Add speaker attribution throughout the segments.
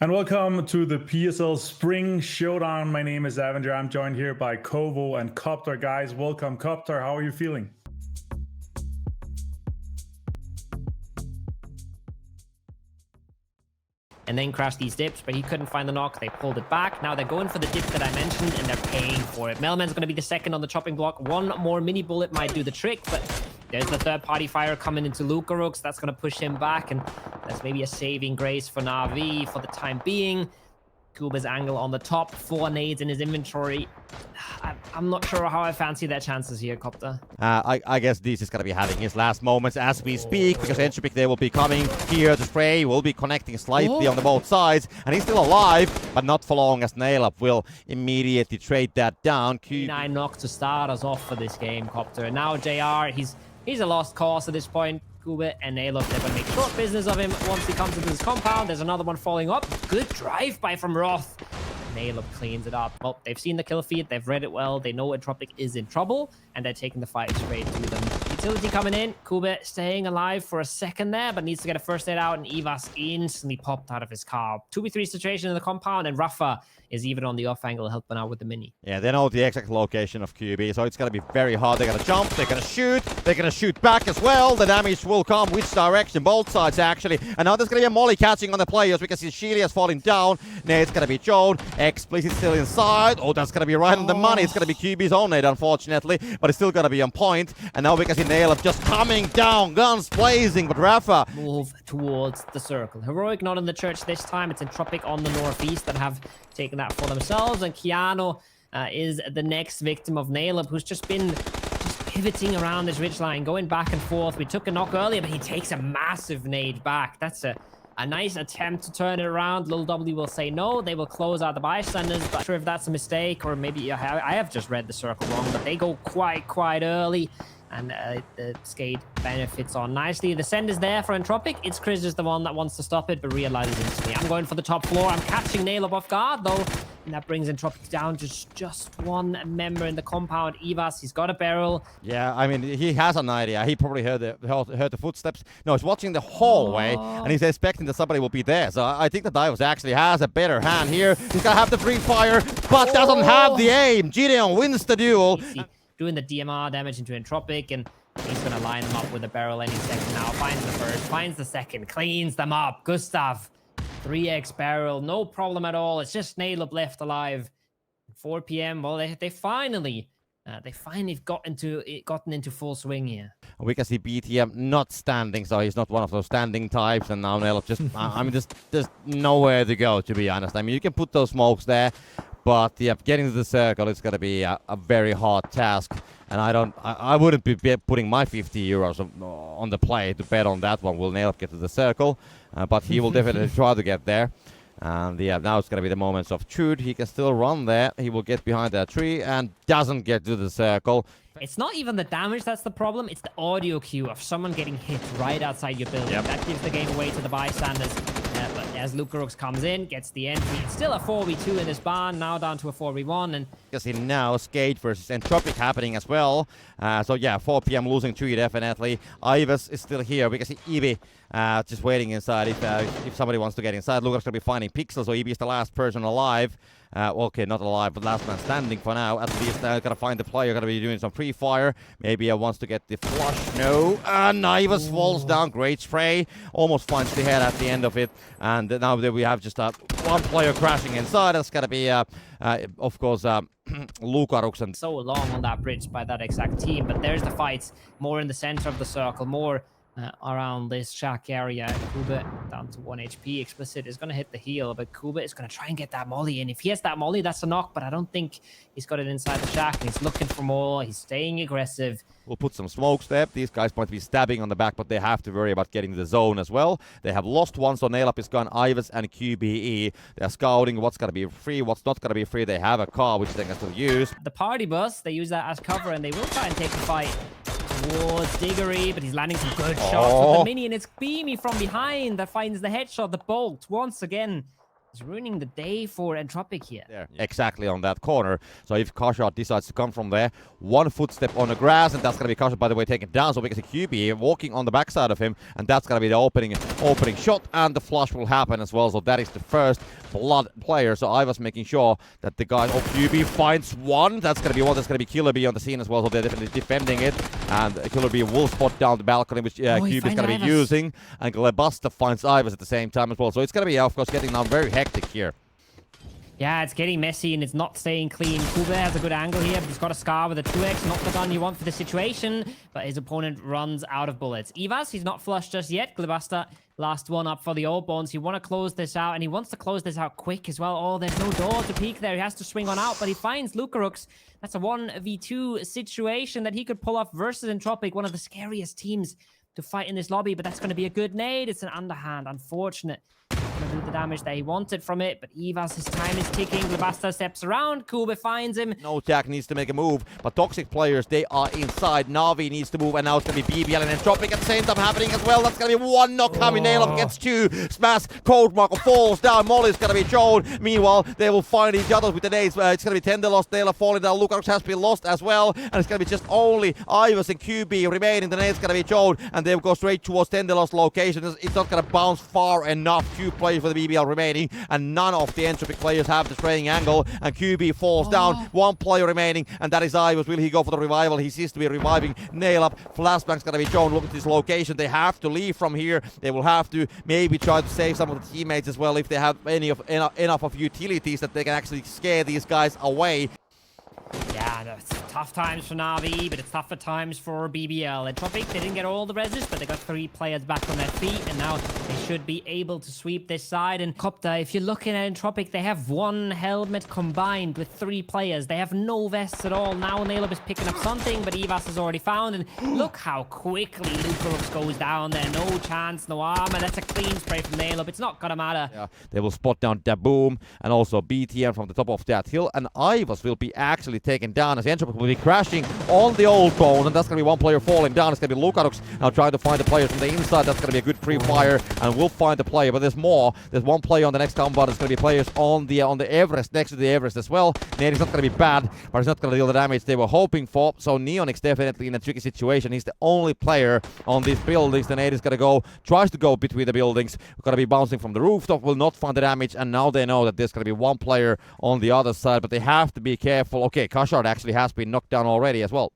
Speaker 1: And welcome to the PSL Spring Showdown. My name is Avenger. I'm joined here by Kovo and Copter. Guys, welcome. Copter, how are you feeling?
Speaker 2: And then crashed these dips, but he couldn't find the knock. They pulled it back. Now they're going for the dip that I mentioned, and they're paying for it. Melman's going to be the second on the chopping block. One more mini bullet might do the trick, but there's the third-party fire coming into Lukarux. That's going to push him back, and that's maybe a saving grace for Na'Vi for the time being. Kuba's angle on the top, 4 nades in his inventory. I'm not sure how I fancy their chances here, Copter.
Speaker 3: I guess this is going to be having his last moments as we speak, because Entropiq, they will be coming here to spray, will be connecting slightly on the both sides, and he's still alive, but not for long, as Naileup will immediately trade that down.
Speaker 2: 9 knocks to start us off for this game, Copter. And now JR, he's a lost cause at this point. Kuba and Naileup, they're going to make short business of him once he comes into this compound. There's another one falling up. Good drive-by from Roth. Naileup cleans it up. Well, they've seen the kill feed. They've read it well. They know Entropiq is in trouble, and they're taking the fight straight to them. Utility coming in. Kuba staying alive for a second there, but needs to get a first aid out, and Ivas instantly popped out of his car. 2v3 situation in the compound, and Rafa is even on the off angle helping out with the mini.
Speaker 3: Yeah, they know the exact location of QB, so it's going to be very hard. They're going to jump, they're going to shoot, they're going to shoot back as well. The damage will come which direction? Both sides, actually. And now there's going to be a molly catching on the players because Shili has fallen down. Nade's going to be Joan. Explicit still inside. Oh, that's going to be right on the money. It's going to be QB's own nade, unfortunately, but it's still going to be on point. And now we can see Naileup just coming down, guns blazing, but Rafa
Speaker 2: move towards the circle. Heroic not in the church this time. It's Entropiq on the northeast that have taken that for themselves, and Keanu is the next victim of Naileup, who's just been pivoting around this ridgeline, going back and forth. We took a knock earlier, but he takes a massive nade back. That's a nice attempt to turn it around. Lil W will say no. They will close out the bystanders, but I'm not sure if that's a mistake, or maybe I have just read the circle wrong, but they go quite early. And the skate benefits on nicely. The send is there for Entropiq. It's Chris is the one that wants to stop it, but realizes instantly. I'm going for the top floor. I'm catching Naileup off guard, though. And that brings Entropiq down to just one member in the compound. Ivas, he's got a barrel.
Speaker 3: Yeah, I mean, he has an idea. He probably heard the footsteps. No, he's watching the hallway, and he's expecting that somebody will be there. So I think that Divers actually has a better hand here. He's going to have the free fire, but doesn't have the aim. Gideon wins the duel.
Speaker 2: Doing the DMR damage into Entropiq, and he's going to line them up with a barrel any second now. Finds the first, finds the second, cleans them up. Gustav, 3x barrel, no problem at all. It's just Naileup left alive. 4 p.m. Well, they finally gotten into full swing here.
Speaker 3: We can see BTM not standing, so he's not one of those standing types, and now Naileup just, I mean, there's nowhere to go, to be honest. I mean, you can put those smokes there, but yeah, getting to the circle is going to be a very hard task, and I wouldn't be putting my 50 euros on the play to bet on that one. Will Naileup get to the circle? But he will definitely try to get there. And yeah, now it's going to be the moments of truth. He can still run there. He will get behind that tree and doesn't get to the circle.
Speaker 2: It's not even the damage that's the problem. It's the audio cue of someone getting hit right outside your building. Yep. That gives the game away to the bystanders. But as Lukarux comes in, gets the entry. It's still a 4v2 in this barn, now down to a 4v1. And
Speaker 3: you see now Skate versus Entropiq happening as well. So yeah, 4 p.m. losing 3 definitely. Ivas is still here. We can see Eevee just waiting inside if somebody wants to get inside. Lukarux going to be finding pixels, so Eevee is the last person alive. Okay, not alive, but last man standing for now. At least gotta find the player, gotta be doing some free fire. Maybe wants to get the flush. No, and Ivas falls down. Great spray, almost finds the head at the end of it. And now we have just one player crashing inside. That's gotta be, of course, Lukarux. And
Speaker 2: so long on that bridge by that exact team, but there's the fights more in the center of the circle, more around this shack area. Kuba down to 1 HP. Explicit is going to hit the heel, but Kuba is going to try and get that molly in. If he has that molly, that's a knock, but I don't think he's got it inside the shack, and he's looking for more. He's staying aggressive.
Speaker 3: We'll put some smoke step. These guys might be stabbing on the back, but they have to worry about getting the zone as well. They have lost one, so Naileup is gone. Ivas and QBE. They're scouting what's going to be free, what's not going to be free. They have a car, which they can still use.
Speaker 2: The party bus, they use that as cover, and they will try and take the fight towards Diggory, but he's landing some good shots with the mini, and it's Beamy from behind that finds the headshot, the bolt. Once again, He's ruining the day for Entropiq here.
Speaker 3: There, exactly on that corner. So if Kashard decides to come from there, one footstep on the grass, and that's going to be Kashard, by the way, taken down. So we can see QB walking on the backside of him, and that's going to be the opening shot, and the flush will happen as well. So that is the first blood player. So I was making sure that the guy, QB finds one. That's going to be one. That's going to be Killer B on the scene as well. So they're definitely defending it, and Killer B will spot down the balcony, which QB is going to be using, and Glebasta finds Ivers at the same time as well. So it's going to be, of course, getting now very hectic here.
Speaker 2: Yeah, it's getting messy and it's not staying clean. Kube has a good angle here, but he's got a Scar with a 2x. Not the gun you want for the situation, but his opponent runs out of bullets. Ivas, he's not flushed just yet. Glebasta, last one up for the Old Bones. He want to close this out, and he wants to close this out quick as well. Oh, there's no door to peek there. He has to swing on out, but he finds Lukarux. That's a 1v2 situation that he could pull off versus Entropiq, one of the scariest teams to fight in this lobby, but that's going to be a good nade. It's an underhand. Unfortunate. Do the damage that he wanted from it, but Ivas, his time is ticking. Glebasta steps around. Kube finds him.
Speaker 3: No, Jack needs to make a move, but Toxic players, they are inside. Navi needs to move, and now it's going to be BBL and Entropiq at the same time happening as well. That's going to be one knock coming. Nail up gets two. Smash. Code Marco falls down. Molly's going to be shown. Meanwhile, they will find each other with the nades. It's going to be Tender lost. Naila falling down. Lukarux has been lost as well, and it's going to be just only Ivas and QB remaining. The nade's going to be shown, and they'll go straight towards Tender lost location. It's not going to bounce far enough. Two players for the BBL remaining, and none of the Entropiq players have the training angle, and QB falls down. One player remaining, and that is Ivers. Will he go for the revival? He seems to be reviving. Nail up. Flashbang's gonna be shown. Look at this location. They have to leave from here. They will have to maybe try to save some of the teammates as well if they have enough of utilities that they can actually scare these guys away.
Speaker 2: Yeah, it's tough times for Navi, but it's tougher times for BBL. Entropiq, they didn't get all the reses, but they got 3 players back on their feet, and now they should be able to sweep this side. And Copter, if you're looking at Entropiq, they have 1 helmet combined with 3 players. They have no vests at all. Now Nailub is picking up something, but Ivas is already found, and look how quickly Lukarux goes down there. No chance, no armor. That's a clean spray from Nailub. It's not gonna matter.
Speaker 3: Yeah, they will spot down Daboom and also BTM from the top of that hill, and Ivas will be actually taken down as Entropiq will be crashing on the Old Bone, and that's going to be one player falling down. It's going to be Lukarux now trying to find the players from the inside. That's going to be a good pre-fire, and we'll find the player, but there's more. There's one player on the next combat. There's going to be players on the Everest, next to the Everest as well. Nade is not going to be bad, but it's not going to deal the damage they were hoping for, so Neonix definitely in a tricky situation. He's the only player on these buildings. The Nade is going to tries to go between the buildings. We're going to be bouncing from the rooftop, will not find the damage, and now they know that there's going to be one player on the other side, but they have to be careful. Okay, Kashard actually has been knocked down already as well.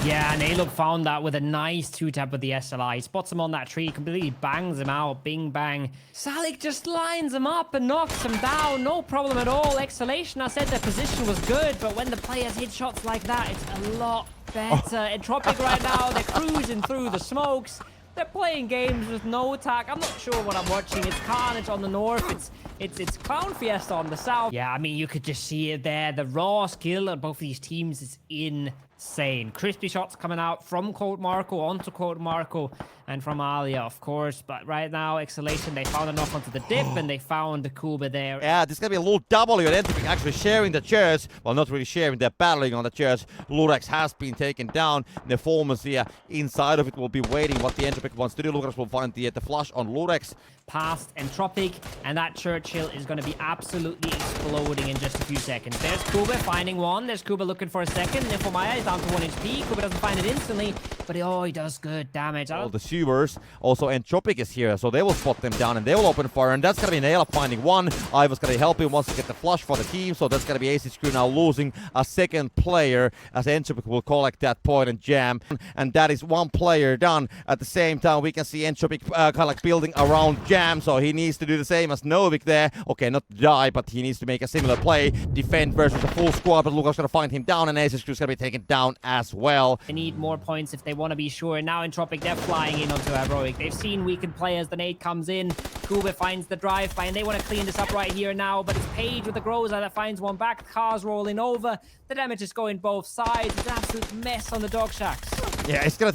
Speaker 2: Yeah, Nailub found that with a nice 2-tap with the SLI. He spots him on that tree, completely bangs him out. Bing, bang. Salik just lines him up and knocks him down. No problem at all. Exhalation, I said their position was good, but when the players hit shots like that, it's a lot better. Entropiq right now, they're cruising through the smokes. They're playing games with no attack. I'm not sure what I'm watching. It's Carnage on the north. It's Clown Fiesta on the south. Yeah, I mean, you could just see it there. The raw skill of both these teams is insane. Crispy shots coming out from Code Marco onto Code Marco and from Alia, of course. But right now, Exhalation, they found a knock onto the dip and they found the Kube there.
Speaker 3: Yeah, this is going to be a little W at Entropiq actually sharing the chairs. Well, not really sharing, they're battling on the chairs. Lurex has been taken down. The formers here inside of it will be waiting what the Entropiq wants to do. Lurex will find the flush on Lurex.
Speaker 2: Past Entropiq, and that Churchill is going to be absolutely exploding in just a few seconds. There's Kube finding one. There's Kube looking for a second. Nifomaya is down to 1 HP. Kube doesn't find it instantly, but he does good damage.
Speaker 3: All the sewers. Also, Entropiq is here, so they will spot them down and they will open fire, and that's going to be Naila finding one. Ivar's going to help him once to get the flush for the team, so that's going to be AC Screw now losing a second player as Entropiq will collect that point and jam, and that is one player done. At the same time, we can see Entropiq kind of like building around Jam, so he needs to do the same as Novik there. Okay, not die, but he needs to make a similar play. Defend versus a full squad, but Lukas going to find him down, and AC Screw's going to be taken down as well.
Speaker 2: They need more points if they want to be sure. And now Entropiq, they're flying in onto Heroic. They've seen weakened players. The nade comes in. Kube finds the drive-by, and they want to clean this up right here now, but it's Page with the Groza that finds one back. The car's rolling over. The damage is going both sides. It's an absolute mess on the Dog Shacks.
Speaker 3: Yeah, he's gonna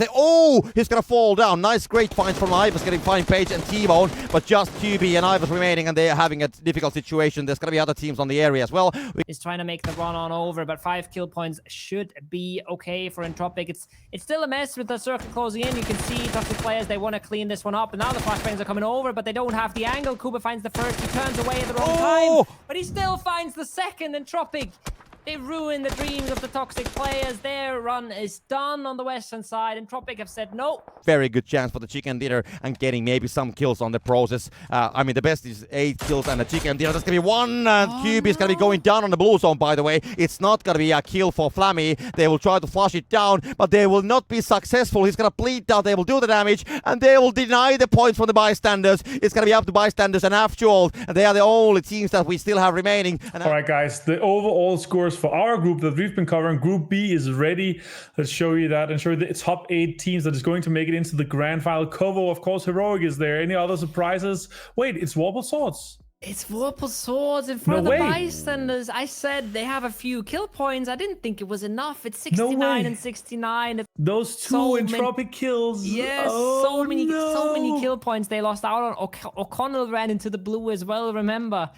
Speaker 3: he's gonna fall down. Nice, great find from Ivers, getting fine Page and T-Bone, but just QB and Ivers remaining, and they're having a difficult situation. There's gonna be other teams on the area as well.
Speaker 2: He's trying to make the run on over, but 5 kill points should be okay for Entropiq. It's still a mess with the circle closing in. You can see Toxic players, they want to clean this one up, and now the flashbangs are coming over, but they don't have the angle. Kuba finds the first, he turns away at the wrong time, but he still finds the second. Entropiq, they ruin the dreams of the Toxic players. Their run is done on the western side. Entropiq have said no.
Speaker 3: Very good chance for the chicken dinner and getting maybe some kills on the process. I mean, the best is 8 kills and a chicken dinner. That's gonna be 1, and QB is gonna be going down on the blue zone, by the way. It's not gonna be a kill for Flammy. They will try to flush it down, but they will not be successful. He's gonna bleed down, they will do the damage, and they will deny the points from the bystanders. It's gonna be up to bystanders, and after all, they are the only teams that we still have remaining. And
Speaker 1: all right, guys, the overall scores for our group that we've been covering. Group B is ready. Let's show you that and show you the top 8 teams that is going to make it into the grand final. Kovo, of course, Heroic is there. Any other surprises? Wait, it's Warble Swords.
Speaker 2: It's Warple Swords in front of the bystanders. I said they have a few kill points. I didn't think it was enough. It's 69 and 69.
Speaker 1: Those 2 Entropiq kills.
Speaker 2: Yes, so many kill points they lost out on. O'Connell ran into the blue as well, remember.